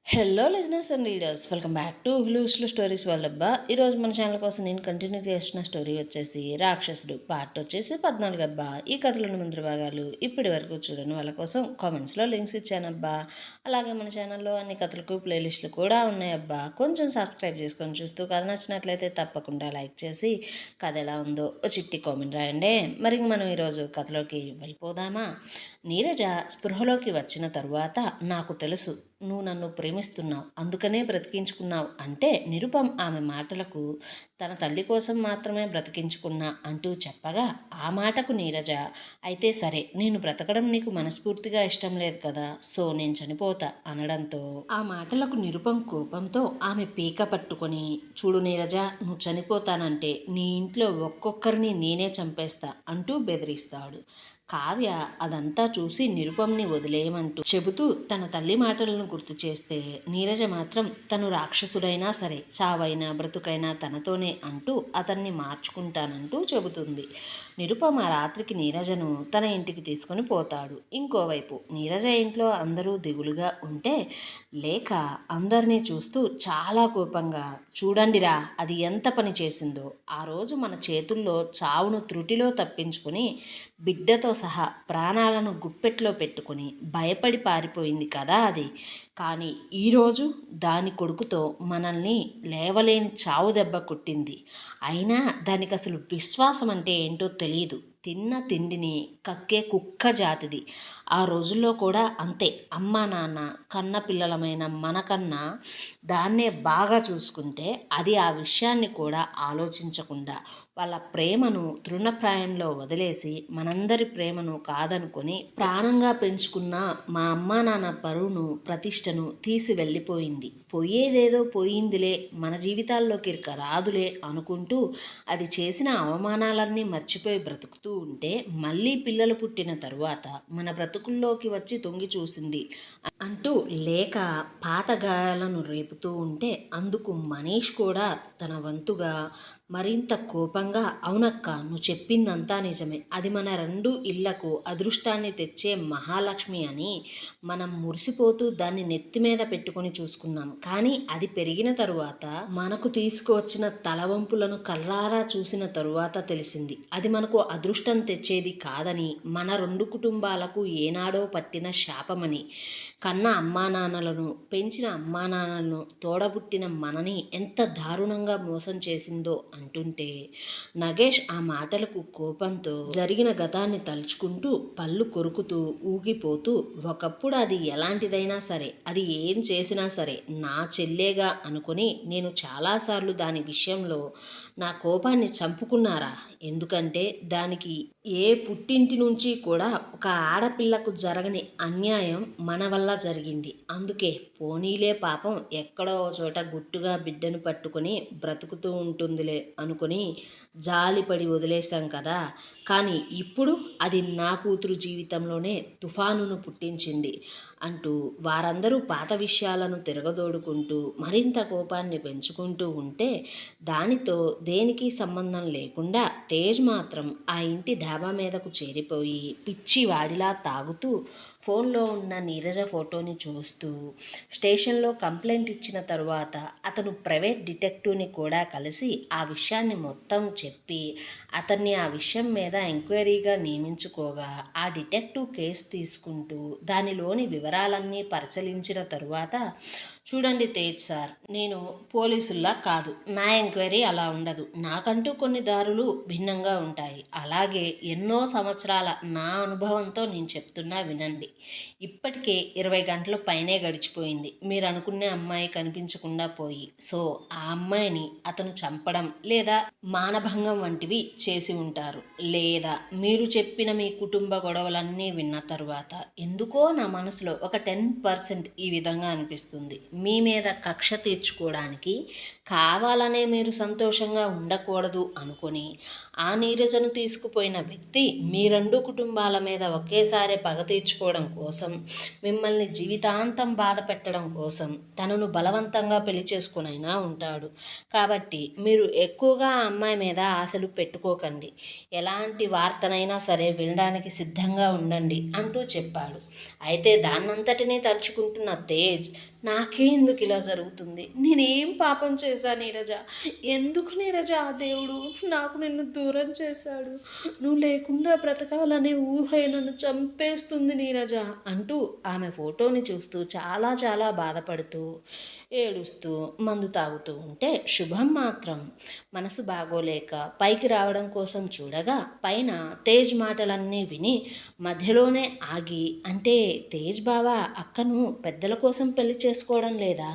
Hello listeners and readers, welcome back to హులుస్లో stories వాళ్ళబ్బా. ఈరోజు మన ఛానల్ కోసం నేను కంటిన్యూ చేసిన స్టోరీ వచ్చేసి రాక్షసుడు పార్ట్ వచ్చేసి 14 అబ్బా. ఈ కథలోని ముందు భాగాలు ఇప్పటి వరకు చూడని వాళ్ళ కోసం కామెంట్స్లో లింక్స్ ఇచ్చానబ్బా. అలాగే మన ఛానల్లో అన్ని కథలకు ప్లేలిస్టులు కూడా ఉన్నాయబ్బా. కొంచెం సబ్స్క్రైబ్ చేసుకొని చూస్తూ కథ నచ్చినట్లయితే తప్పకుండా లైక్ చేసి కథ ఎలా ఉందో ఓ చిట్టి కామెంట్ రాయండి. మరి మనం ఈరోజు కథలోకి వెళ్ళిపోదామా? నీరజ స్పృహలోకి వచ్చిన తరువాత నాకు తెలుసు నువ్వు నన్ను ప్రేమిస్తున్నావు, అందుకనే బ్రతికించుకున్నావు అంటే నిరుపం ఆమె మాటలకు తన తల్లి కోసం మాత్రమే బ్రతికించుకున్నా అంటూ చెప్పగా ఆ మాటకు నీరజ అయితే సరే, నేను బ్రతకడం నీకు మనస్ఫూర్తిగా ఇష్టం లేదు కదా, సో నేను చనిపోతా అనడంతో ఆ మాటలకు నిరుపం కోపంతో ఆమె పీక పట్టుకొని చూడు నీరజ, నువ్వు చనిపోతానంటే నీ ఇంట్లో ఒక్కొక్కరిని నేనే చంపేస్తా అంటూ బెదిరిస్తాడు. కావ్య అదంతా చూసి నిరుపంని వదిలేయమంటూ చెబుతూ తన తల్లి మాటలను గుర్తు చేస్తే నీరజ మాత్రం తను రాక్షసుడైనా సరే చావైనా బ్రతుకైనా తనతోనే అంటూ అతన్ని మార్చుకుంటానంటూ చెబుతుంది. నిరుపమ రాత్రికి నీరజను తన ఇంటికి తీసుకొని పోతాడు. ఇంకోవైపు నీరజ ఇంట్లో అందరూ దిగులుగా ఉంటే లేక అందరినీ చూస్తూ చాలా కోపంగా చూడండిరా అది ఎంత పని చేసిందో, ఆ రోజు మన చేతుల్లో చావును త్రుటిలో తప్పించుకొని బిడ్డతో సహా ప్రాణాలను గుప్పెట్లో పెట్టుకుని భయపడి పారిపోయింది కదా అది. కానీ ఈరోజు దాని కొడుకుతో మనల్ని లేవలేని చావు దెబ్బ కొట్టింది. అయినా దానికి అసలు విశ్వాసం అంటే ఏంటో తెలియదు. తిన్న తిండిని కక్కే కుక్క జాతిది. ఆ రోజుల్లో కూడా అంతే. అమ్మ నాన్న కన్న పిల్లలమైన మనకన్నా దాన్నే బాగా చూసుకుంటే అది ఆ విషయాన్ని కూడా ఆలోచించకుండా వాళ్ళ ప్రేమను తృణప్రాయంలో వదిలేసి మనందరి ప్రేమను కాదనుకొని ప్రాణంగా పెంచుకున్న మా అమ్మా నాన్న పరువును ప్రతిష్టను తీసి వెళ్ళిపోయింది. పోయేదేదో పోయిందిలే, మన జీవితాల్లోకి రాదులే అనుకుంటూ అది చేసిన అవమానాలన్నీ మర్చిపోయి బ్రతుకుతూ ఉంటే మళ్ళీ పిల్లలు పుట్టిన తరువాత మన బ్రతుకుల్లోకి వచ్చి తొంగి చూసింది అంటూ లేక పాత గాయాలను రేపుతూ ఉంటే అందుకు మనీష్ కూడా తన వంతుగా మరింత కోపంగా అవునక్క, నువ్వు చెప్పిందంతా నిజమే, అది మన రెండు ఇళ్లకు అదృష్టాన్ని తెచ్చే మహాలక్ష్మి అని మనం మురిసిపోతూ దాన్ని నెత్తి మీద పెట్టుకొని చూసుకున్నాం. కానీ అది పెరిగిన తరువాత మనకు తీసుకువచ్చిన తలవంపులను కళ్ళారా చూసిన తరువాత తెలిసింది అది మనకు అదృష్టం తెచ్చేది కాదని, మన రెండు కుటుంబాలకు ఏనాడో పట్టిన శాపమని. కన్న అమ్మానాన్నలను పెంచిన అమ్మానాన్నలను తోడబుట్టిన మనని ఎంత దారుణంగా మోసం చేసిందో అంటుంటే నగేష్ ఆ మాటలకు కోపంతో జరిగిన గతాన్ని తలుచుకుంటూ పళ్ళు కొరుకుతూ ఊగిపోతూ ఒకప్పుడు అది ఎలాంటిదైనా సరే, అది ఏం చేసినా సరే నా చెల్లేగా అనుకుని నేను చాలాసార్లు దాని విషయంలో నా కోపాన్ని చంపుకున్నారా. ఎందుకంటే దానికి ఏ పుట్టింటి నుంచి కూడా ఒక ఆడపిల్లకు జరగని అన్యాయం మన వల్ల జరిగింది. అందుకే పోనీలే పాపం ఎక్కడో చోట గుట్టుగా బిడ్డను పట్టుకొని బ్రతుకుతూ ఉంటుందిలే అనుకుని జాలిపడి వదిలేశాం కదా. కానీ ఇప్పుడు అది నా కూతురు జీవితంలోనే తుఫానును పుట్టించింది అంటూ వారందరూ పాత విషయాలను తిరగదోడుకుంటూ మరింత కోపాన్ని పెంచుకుంటూ ఉంటే దానితో దేనికి సంబంధం లేకుండా తేజ్ మాత్రం ఆ ఇంటి డాబా మీదకు చేరిపోయి పిచ్చి వాడిలా తాగుతూ ఫోన్లో ఉన్న నీరజ ఫోటోని చూస్తూ స్టేషన్లో కంప్లైంట్ ఇచ్చిన తరువాత అతను ప్రైవేట్ డిటెక్టివ్ని కూడా కలిసి ఆ విషయాన్ని మొత్తం చెప్పి అతన్ని ఆ విషయం మీద ఎంక్వైరీగా నియమించుకోగా ఆ డిటెక్టివ్ కేసు తీసుకుంటూ దానిలోని వివరాలన్నీ పరిశీలించిన తరువాత చూడండి తేజ్ సార్, నేను పోలీసుల్లా కాదు, నా ఎంక్వైరీ అలా ఉండదు, నాకంటూ కొన్ని దారులు భిన్నంగా ఉంటాయి. అలాగే ఎన్నో సంవత్సరాల నా అనుభవంతో నేను చెప్తున్నా వినండి. ఇప్పటికే 20 గంటల పైనే గడిచిపోయింది మీరు అనుకునే అమ్మాయి కనిపించకుండా పోయి. సో ఆ అమ్మాయిని అతను చంపడం లేదా మానభంగం వంటివి చేసి ఉంటారు. లేదా మీరు చెప్పిన మీ కుటుంబ గొడవలన్నీ విన్న తరువాత ఎందుకో నా మనసులో ఒక 10% ఈ విధంగా అనిపిస్తుంది. మీ మీద కక్ష తీర్చుకోవడానికి కావాలనే మీరు సంతోషంగా ఉండకూడదు అనుకొని ఆ నీరజను తీసుకుపోయిన వ్యక్తి మీ రెండు కుటుంబాల మీద ఒకేసారి పగ తీర్చుకోవడం కోసం, మిమ్మల్ని జీవితాంతం బాధ పెట్టడం కోసం తనను బలవంతంగా పెళ్లి చేసుకునైనా ఉంటాడు. కాబట్టి మీరు ఎక్కువగా ఆ అమ్మాయి మీద ఆశలు పెట్టుకోకండి, ఎలాంటి వార్తనైనా సరే వినడానికి సిద్ధంగా ఉండండి అంటూ చెప్పాడు. అయితే దాన్నంతటినీ తలుచుకుంటున్న తేజ్ నాకే ఎందుకు ఇలా జరుగుతుంది? నేనేం పాపం చేశా నీరజ? ఎందుకు నీరజ ఆ దేవుడు నాకు నిన్ను దూరం చేశాడు? నువ్వు లేకుండా బ్రతకాలనే ఊహే నన్ను చంపేస్తుంది నీరజ అంటూ ఆమె ఫోటోని చూస్తూ చాలా చాలా బాధపడుతూ, ఏడుస్తూ, మందు తాగుతూ ఉంటే శుభం మాత్రం మనసు బాగోలేక పైకి రావడం కోసం చూడగా పైన తేజ్ మాటలన్నీ విని మధ్యలోనే ఆగి, అంటే తేజ్ బావ అక్కను పెద్దల కోసం పెళ్లి చేసుకోవడం లేదా?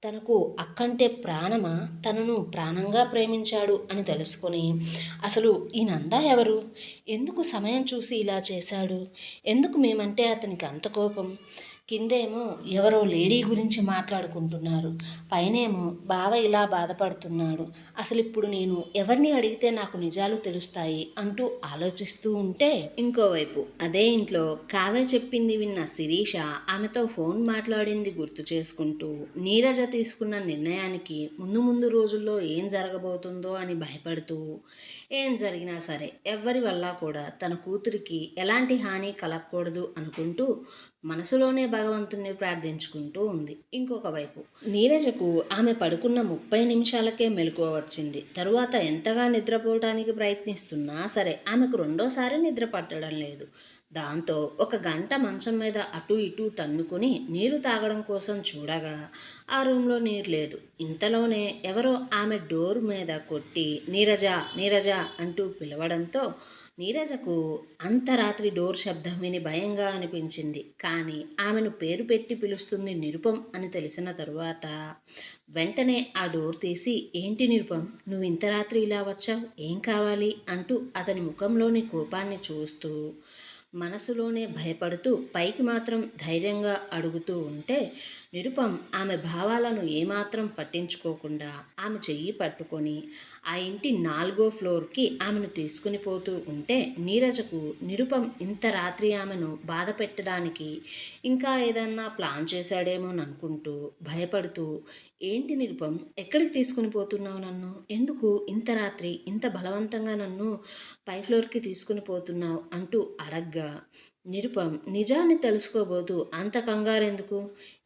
తనకు అక్కంటే ప్రాణమా? తనను ప్రాణంగా ప్రేమించాడు అని తెలుసుకొని అసలు ఈ నంద ఎవరు? ఎందుకు సమయం చూసి ఇలా చేశాడు? ఎందుకు మేమంటే అతనికి అంత కోపం? కిందేమో ఎవరో లేడీ గురించి మాట్లాడుకుంటున్నారు, పైనేమో బావ ఇలా బాధపడుతున్నాడు. అసలు ఇప్పుడు నేను ఎవరిని అడిగితే నాకు నిజాలు తెలుస్తాయి అంటూ ఆలోచిస్తూ ఉంటే ఇంకోవైపు అదే ఇంట్లో కావ్య చెప్పింది విన్న శిరీష ఆమెతో ఫోన్ మాట్లాడింది గుర్తు చేసుకుంటూ నీరజ తీసుకున్న నిర్ణయానికి ముందు ముందు రోజుల్లో ఏం జరగబోతుందో అని భయపడుతూ, ఏం జరిగినా సరే ఎవ్వరి వల్ల కూడా తన కూతురికి ఎలాంటి హాని కలగకూడదు అనుకుంటూ మనసులోనే భగవంతుణ్ణి ప్రార్థించుకుంటూ ఉంది. ఇంకొక వైపు నీరజకు ఆమె పడుకున్న 30 నిమిషాలకే మెలకువ వచ్చింది. తరువాత ఎంతగా నిద్రపోవటానికి ప్రయత్నిస్తున్నా సరే ఆమెకు రెండోసారి నిద్ర పట్టడం లేదు. దాంతో ఒక గంట మంచం మీద అటు ఇటు తన్నుకుని నీరు తాగడం కోసం చూడగా ఆ రూమ్లో నీరు లేదు. ఇంతలోనే ఎవరో ఆమె డోర్ మీద కొట్టి నీరజ నీరజ అంటూ పిలవడంతో నీరజకు అంత రాత్రి డోర్ శబ్దం విని భయంగా అనిపించింది. కానీ ఆమెను పేరు పెట్టి పిలుస్తుంది నిరుపం అని తెలిసిన తరువాత వెంటనే ఆ డోర్ తీసి, ఏంటి నిరుపం, నువ్వు ఇంత రాత్రి ఇలా వచ్చావు, ఏం కావాలి అంటూ అతని ముఖంలోని కోపాన్ని చూస్తూ మనసులోనే భయపడుతూ పైకి మాత్రం ధైర్యంగా అడుగుతూ ఉంటే నిరుపం ఆమె భావాలను ఏమాత్రం పట్టించుకోకుండా ఆమె చెయ్యి పట్టుకొని ఆ ఇంటి 4వ ఫ్లోర్కి ఆమెను తీసుకుని పోతూ ఉంటే నీరజకు నిరుపం ఇంత రాత్రి ఆమెను బాధ పెట్టడానికి ఇంకా ఏదన్నా ప్లాన్ చేశాడేమోననుకుంటూ భయపడుతూ, ఏంటి నిరుపం, ఎక్కడికి తీసుకుని పోతున్నావు నన్ను? ఎందుకు ఇంత రాత్రి ఇంత బలవంతంగా నన్ను పై ఫ్లోర్కి తీసుకుని పోతున్నావు అంటూ అడగ్గా నిరుపం నిజాన్ని తెలుసుకోబోతూ, అంత కంగారెందుకు?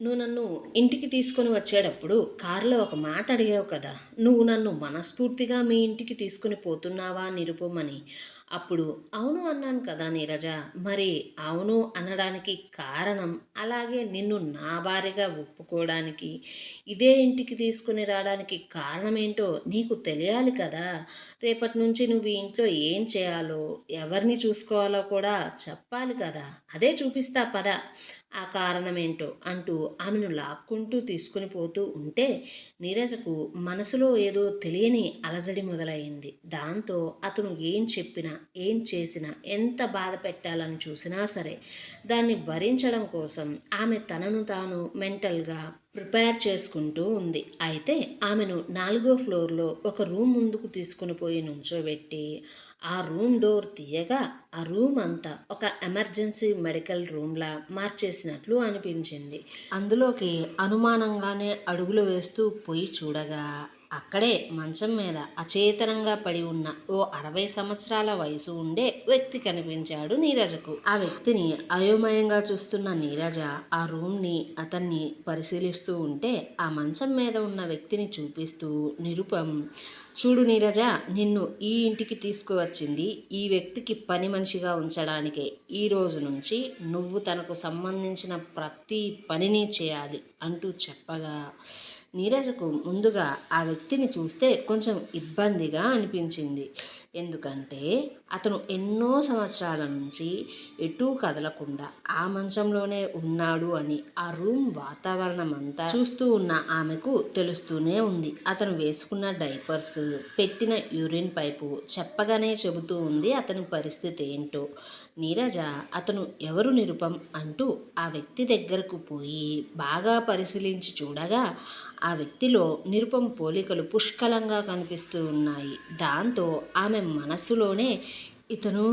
నువ్వు నన్ను ఇంటికి తీసుకొని వచ్చేటప్పుడు కారులో ఒక మాట అడిగావు కదా, నువ్వు నన్ను మనస్ఫూర్తిగా మీ ఇంటికి తీసుకుని పోతున్నావా నిరుపం అని. అప్పుడు అవును అన్నాను కదా నీరజ. మరి అవును అనడానికి కారణం, అలాగే నిన్ను నా భార్యగా ఒప్పుకోవడానికి ఇదే ఇంటికి తీసుకుని రావడానికి కారణం ఏంటో నీకు తెలియాలి కదా. రేపటి నుంచి నువ్వు ఈ ఇంట్లో ఏం చేయాలో ఎవరిని చూసుకోవాలో కూడా చెప్పాలి కదా. అదే చూపిస్తా పద, ఆ కారణమేంటో అంటూ ఆమెను లాక్కుంటూ తీసుకుని పోతూ ఉంటే నీరజకు మనసులో ఏదో తెలియని అలజడి మొదలైంది. దాంతో అతను ఏం చెప్పినా ఏం చేసినా ఎంత బాధ పెట్టాలని చూసినా సరే దాన్ని భరించడం కోసం ఆమె తనను తాను మెంటల్గా ప్రిపేర్ చేసుకుంటూ ఉంది. అయితే ఆమెను 4వ ఫ్లోర్లో ఒక రూమ్ ముందుకు తీసుకుని పోయి నుంచోబెట్టి ఆ రూమ్ డోర్ తీయగా ఆ రూమ్ అంతా ఒక ఎమర్జెన్సీ మెడికల్ రూమ్లా మార్చేసినట్లు అనిపించింది. అందులోకి అనుమానంగానే అడుగులు వేస్తూ పోయి చూడగా అక్కడే మంచం మీద అచేతనంగా పడి ఉన్న ఓ 60 సంవత్సరాల వయసు ఉండే వ్యక్తి కనిపించాడు నీరజకు. ఆ వ్యక్తిని అయోమయంగా చూస్తున్న నీరజ ఆ రూమ్ని అతన్ని పరిశీలిస్తూ ఉంటే ఆ మంచం మీద ఉన్న వ్యక్తిని చూపిస్తూ నిరుపం, చూడు నీరజ, నిన్ను ఈ ఇంటికి తీసుకువచ్చింది ఈ వ్యక్తికి పని మనిషిగా ఉంచడానికే. ఈ రోజు నుంచి నువ్వు తనకు సంబంధించిన ప్రతి పనిని చేయాలి అంటూ చెప్పగా నీరజకు ముందుగా ఆ వ్యక్తిని చూస్తే కొంచెం ఇబ్బందిగా అనిపించింది. ఎందుకంటే అతను ఎన్నో సంవత్సరాల నుంచి ఎటూ కదలకుండా ఆ మంచంలోనే ఉన్నాడు అని ఆ రూమ్ వాతావరణం అంతా చూస్తూ ఉన్న ఆమెకు తెలుస్తూనే ఉంది. అతను వేసుకున్న డైపర్స్, పెట్టిన యూరిన్ పైపు చెప్పగానే చెబుతూ ఉంది అతని పరిస్థితి ఏంటో. నీరజ అతను ఎవరు నిరుపం అంటూ ఆ వ్యక్తి దగ్గరకు పోయి బాగా పరిశీలించి చూడగా ఆ వ్యక్తిలో నిరుపం పోలికలు పుష్కలంగా కనిపిస్తూ ఉన్నాయి. దాంతో ఆమె మనస్సులోనే ఇతను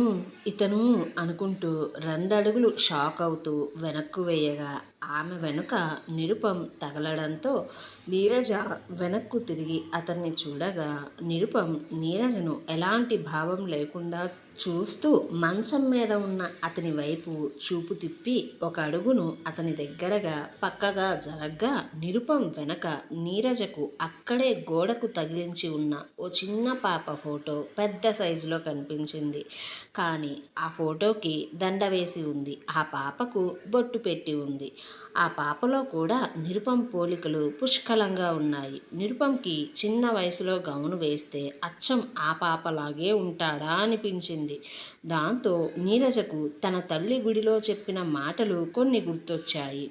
ఇతను అనుకుంటూ 2 అడుగులు షాక్ అవుతూ వెనక్కు వేయగా ఆమె వెనుక నిరుపం తగలడంతో నీరజ వెనక్కు తిరిగి అతన్ని చూడగా నిరుపం నీరజను ఎలాంటి భావం లేకుండా చూస్తూ మంచం మీద ఉన్న అతని వైపు చూపు తిప్పి ఒక అడుగును అతని దగ్గరగా పక్కగా జరగ్గా నిరుపం వెనక నీరజకు అక్కడే గోడకు తగిలించి ఉన్న ఓ చిన్న పాప ఫోటో పెద్ద సైజులో కనిపించింది. కానీ ఆ ఫోటోకి దండ వేసి ఉంది. ఆ పాపకు బొట్టు పెట్టి ఉంది. ఆ పాపలో కూడా నిరుపం పోలికలు పుష్కలంగా ఉన్నాయి. నిరుపంకి చిన్న వయసులో గౌను వేస్తే అచ్చం ఆ పాపలాగే ఉంటాడా అనిపించింది. దాంతో నీరజకు తన తల్లి గుడిలో చెప్పిన మాటలు కొన్ని గుర్తొచ్చాయి.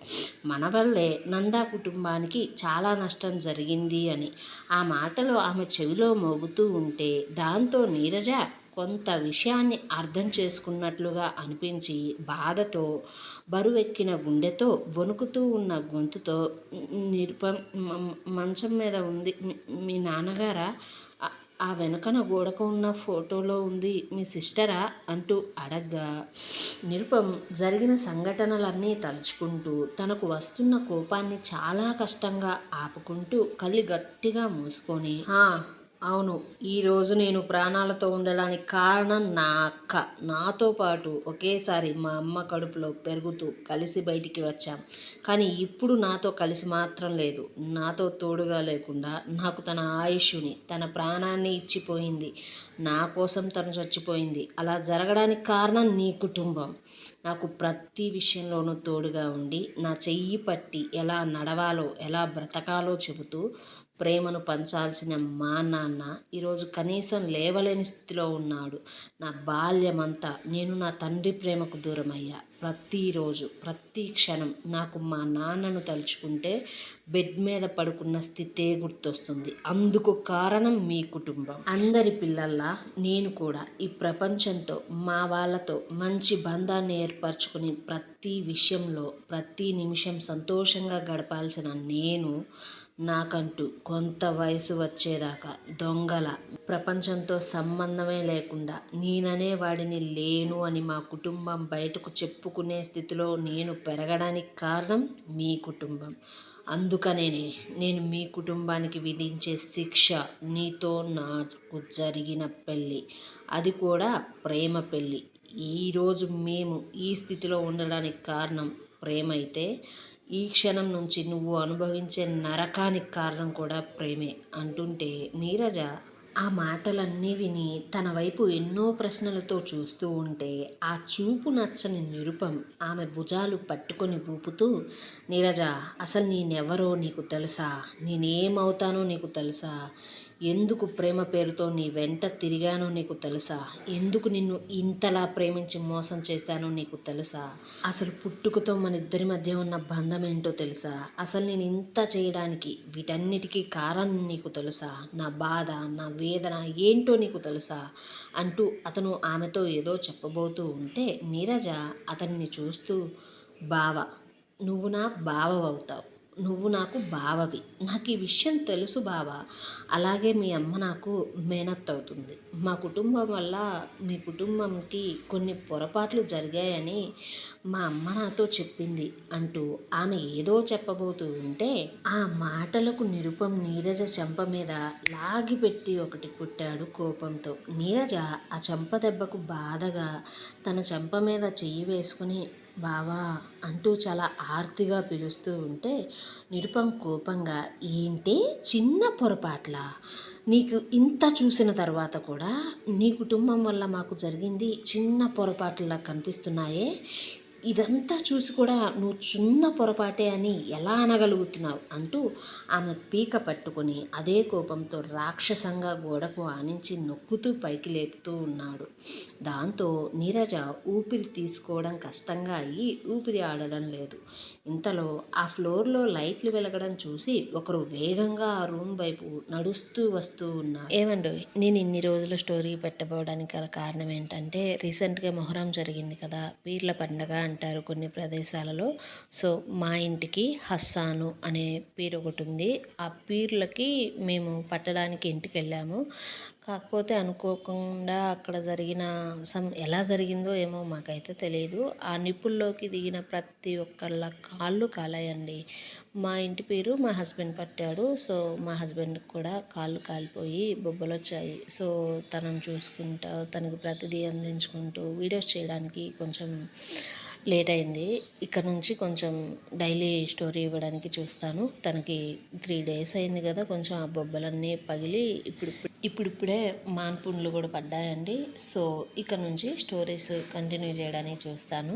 మన వల్లే నందా కుటుంబానికి చాలా నష్టం జరిగింది అని. ఆ మాటలు ఆమె చెవిలో మోగుతూ ఉంటే దాంతో నీరజ కొంత విషయాన్ని అర్థం చేసుకున్నట్లుగా అనిపించి బాధతో బరువెక్కిన గుండెతో వణుకుతూ ఉన్న గొంతుతో నిరుపం మంచం మీద ఉంది మీ నాన్నగారా? ఆ వెనుకన గోడకు ఉన్న ఫోటోలో ఉంది మీ సిస్టరా అంటూ అడగ్గా నిరుపం జరిగిన సంఘటనలన్నీ తలుచుకుంటూ తనకు వస్తున్న కోపాన్ని చాలా కష్టంగా ఆపుకుంటూ కళ్ళు గట్టిగా మూసుకొని అవును, ఈరోజు నేను ప్రాణాలతో ఉండడానికి కారణం నా అక్క. నాతో పాటు ఒకేసారి మా అమ్మ కడుపులో పెరుగుతూ కలిసి బయటికి వచ్చాం. కానీ ఇప్పుడు నాతో కలిసి మాత్రం లేదు. నాతో తోడుగా లేకుండా నాకు తన ఆయుష్ని తన ప్రాణాన్ని ఇచ్చిపోయింది. నా కోసం తను చచ్చిపోయింది. అలా జరగడానికి కారణం నీ కుటుంబం. నాకు ప్రతి విషయంలోనూ తోడుగా ఉండి నా చెయ్యి పట్టి ఎలా నడవాలో ఎలా బ్రతకాలో చెబుతూ ప్రేమను పంచాల్సిన మా నాన్న ఈరోజు కనీసం లేవలేని స్థితిలో ఉన్నాడు. నా బాల్యమంతా నేను నా తండ్రి ప్రేమకు దూరమయ్యా. ప్రతిరోజు ప్రతి క్షణం నాకు మా నాన్నను తలుచుకుంటే బెడ్ మీద పడుకున్న స్థితే గుర్తొస్తుంది. అందుకు కారణం మీ కుటుంబం. అందరి పిల్లల్లా నేను కూడా ఈ ప్రపంచంతో మా వాళ్ళతో మంచి బంధాన్ని ఏర్పరచుకుని ప్రతి విషయంలో ప్రతి నిమిషం సంతోషంగా గడపాల్సిన నేను నాకంటూ కొంత వయసు వచ్చేదాకా దొంగల ప్రపంచంతో సంబంధమే లేకుండా నేననే వాడిని లేను అని మా కుటుంబం బయటకు చెప్పుకునే స్థితిలో నేను పెరగడానికి కారణం మీ కుటుంబం. అందుకనేనే నేను మీ కుటుంబానికి విధించే శిక్ష నీతో నాకు జరిగిన పెళ్ళి, అది కూడా ప్రేమ పెళ్ళి. ఈరోజు మేము ఈ స్థితిలో ఉండడానికి కారణం ప్రేమ అయితే ఈ క్షణం నుంచి నువ్వు అనుభవించే నరకానికి కారణం కూడా ప్రేమే అంటుంటే నీరజ ఆ మాటలన్నీ విని తన వైపు ఎన్నో ప్రశ్నలతో చూస్తూ ఉంటే ఆ చూపు నచ్చని నిరుపం ఆమె భుజాలు పట్టుకొని ఊపుతూ, నీరజ, అసలు నేనెవరో నీకు తెలుసా? నేనేమవుతానో నీకు తెలుసా? ఎందుకు ప్రేమ పేరుతో నీ వెంట తిరిగానో నీకు తెలుసా? ఎందుకు నిన్ను ఇంతలా ప్రేమించి మోసం చేశానో నీకు తెలుసా? అసలు పుట్టుకతో మన ఇద్దరి మధ్య ఉన్న బంధం ఏంటో తెలుసా? అసలు నేను ఇంత చేయడానికి వీటన్నిటికీ కారణం నీకు తెలుసా? నా బాధ నా వేదన ఏంటో నీకు తెలుసా అంటూ అతను ఆమెతో ఏదో చెప్పబోతూ ఉంటే నీరజ అతన్ని చూస్తూ, బావ, నువ్వు నా బావవుతావు. నువ్వు నాకు బావవి. నాకు ఈ విషయం తెలుసు బావ. అలాగే మీ అమ్మ నాకు మేనత్త అవుతుంది. మా కుటుంబం వల్ల మీ కుటుంబంకి కొన్ని పొరపాట్లు జరిగాయని మా అమ్మ నాతో చెప్పింది అంటూ ఆమె ఏదో చెప్పబోతూ ఉంటే ఆ మాటలకు నిరుపం నీరజ చెంప మీద లాగిపెట్టి ఒకటి కుట్టాడు కోపంతో. నీరజ ఆ చెంప దెబ్బకు బాధగా తన చెంప మీద చెయ్యి వేసుకుని బావా అంటూ చాలా ఆర్తిగా పిలుస్తూ ఉంటే నిరుపం కోపంగా, ఏంటి చిన్న పొరపాట్ల? నీకు ఇంత చూసిన తర్వాత కూడా నీ కుటుంబం వల్ల మాకు జరిగింది చిన్న పొరపాట్లా కనిపిస్తున్నాయే, ఇదంతా చూసి కూడా నువ్వు చిన్న పొరపాటే అని ఎలా అనగలుగుతున్నావు అంటూ ఆమె పీక పట్టుకొని అదే కోపంతో రాక్షసంగా గోడకు ఆనించి నొక్కుతూ పైకి లేపుతూ ఉన్నాడు. దాంతో నీరజ ఊపిరి తీసుకోవడం కష్టంగా అయ్యి ఊపిరి ఆడడం లేదు. ఇంతలో ఆ ఫ్లోర్లో లైట్లు వెలగడం చూసి ఒకరు వేగంగా ఆ రూమ్ వైపు నడుస్తూ వస్తూ ఉన్నారు. ఏమండో, నేను ఇన్ని రోజులు స్టోరీ పెట్టబోవడానికి గల కారణం ఏంటంటే రీసెంట్గా మొహరం జరిగింది కదా, పీర్ల పండగ అంటారు కొన్ని ప్రదేశాలలో. సో మా ఇంటికి హస్సాను అనే పీరు ఒకటి ఉంది. ఆ పీర్లకి మేము పట్టడానికి ఇంటికి వెళ్ళాము. కాకపోతే అనుకోకుండా అక్కడ జరిగిన ఎలా జరిగిందో ఏమో మాకైతే తెలియదు. ఆ నిప్పుల్లోకి దిగిన ప్రతి ఒక్కళ్ళ కాళ్ళు కాలాయండి. మా ఇంటి పేరు మా హస్బెండ్ పట్టాడు. సో మా హస్బెండ్కి కూడా కాళ్ళు కాలిపోయి బొబ్బలు వచ్చాయి. సో తనను చూసుకుంటా తనకు ప్రతిదీ అందించుకుంటూ వీడియోస్ చేయడానికి కొంచెం లేట్ అయింది. ఇక్కడ నుంచి కొంచెం డైలీ స్టోరీ ఇవ్వడానికి చూస్తాను. తనకి 3 days అయింది కదా, కొంచెం ఆ బొబ్బలన్నీ పగిలి ఇప్పుడిప్పుడే మాన్పుండ్లు కూడా పడ్డాయండి. సో ఇక్కడ నుంచి స్టోరీస్ కంటిన్యూ చేయడానికి చూస్తాను.